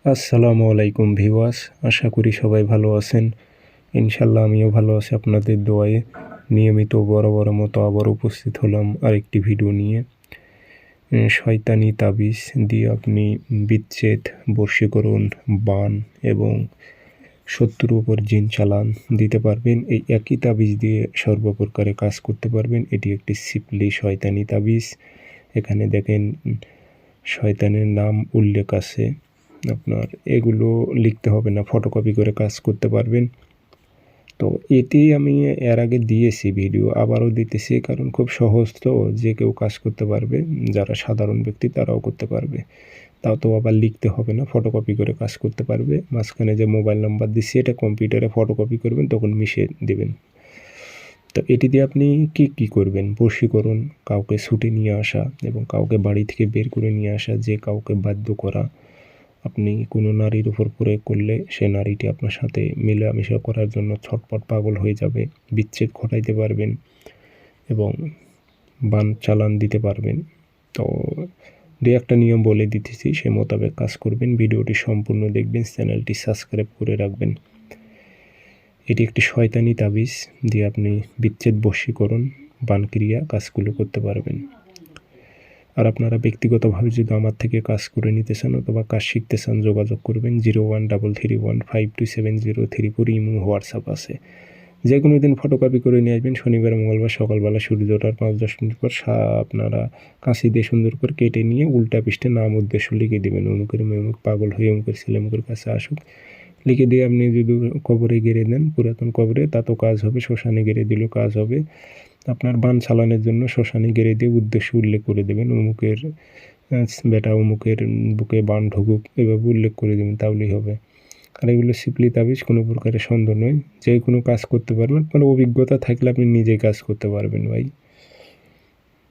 আসসালামু আলাইকুম ভিউয়ার্স, আশা করি সবাই ভালো আছেন। ইনশাল্লাহ আমিও ভালো আছি আপনাদের দোয়ায়। নিয়মিত বরাবর মতো আবার উপস্থিত হলাম আরেকটি ভিডিও নিয়ে। শয়তানি তাবিজ দিয়ে আপনি বিচ্ছেদ, বশীকরণ, বান এবং শত্রুর উপর জিন চালান দিতে পারবেন। এই একই তাবিজ দিয়ে সর্বপ্রকারে কাজ করতে পারবেন। এটি একটি সিম্পলি শয়তানি তাবিজ। এখানে দেখেন শয়তানের নাম উল্লেখ আছে। আপনার এগুলো লিখতে হবে না, ফটোকপি করে কাজ করতে পারবেন। তো এটি আমি এর আগে দিয়েছি ভিডিও, আবারও দিতেছি, কারণ খুব সহজ, তো যে কেউ কাজ করতে পারবে, যারা সাধারণ ব্যক্তি তারাও করতে পারবে। তাও তো আবার লিখতে হবে না, ফটোকপি করে কাজ করতে পারবে। মাঝখানে যে মোবাইল নাম্বার দিচ্ছি এটা কম্পিউটারে ফটোকপি করবেন, তখন মিশিয়ে দেবেন। তো এটি দিয়ে আপনি কি করবেন? বশীকরণ, কাউকে ছুটে নিয়ে আসা এবং কাউকে বাড়ি থেকে বের করে নিয়ে আসা, যে কাউকে বাধ্য করা। আপনি কোনো নারীর উপর প্রয়োগ করলে সে নারীটি আপনার সাথে মেলামেশা করার জন্য ছটপট পাগল হয়ে যাবে। বিচ্ছেদ ঘটাইতে পারবেন এবং বান চালান দিতে পারবেন। তো দু একটা নিয়ম বলে দিতেছি, সে মোতাবেক কাজ করবেন। ভিডিওটি সম্পূর্ণ দেখবেন, চ্যানেলটি সাবস্ক্রাইব করে রাখবেন। এটি একটি শয়তানি তাবিজ দিয়ে আপনি বিচ্ছেদ, বশীকরণ, বানক্রিয়া কাজগুলো করতে পারবেন। আর আপনারা ব্যক্তিগতভাবে যদি আমার থেকে কাজ করে নিতে চান অথবা কাজ শিখতে চান, যোগাযোগ করবেন 0133152703 ইমো, হোয়াটসঅ্যাপ আছে। যে কোনো দিন ফটোকপি করে নিয়ে আসবেন। শনিবার মঙ্গলবার সকালবেলা সূর্য ওঠার 5-10 মিনিট পর আপনারা কাঁচি দিয়ে সুন্দর করে কেটে নিয়ে উল্টা পৃষ্ঠে নাম উদ্দেশ্য লিখে দেবেন। অমুকের মেয়ে অমুক পাগল হয়ে অমুকের ছেলে অমুকের কাছে আসুক লিখে দিয়ে আপনি যদি কবরে গেড়ে দেন, পুরাতন কবরে, তাতেও কাজ হবে। শ্মশানে গেড়ে দিলেও কাজ হবে। আপনার বান চালানোর জন্য শ্মশানে গেড়ে দিয়ে উদ্দেশ্য উল্লেখ করে দেবেন, অমুকের বেটা অমুকের বুকে বান ঢুকুক, এভাবে উল্লেখ করে দেবেন, তাহলেই হবে। আর এগুলো সিম্পলি তাবিজ, কোনো প্রকারের সন্দেহ নয়, যে কোনো কাজ করতে পারবেন। কোনো অভিজ্ঞতা থাকলে আপনি নিজেই কাজ করতে পারবেন ভাই।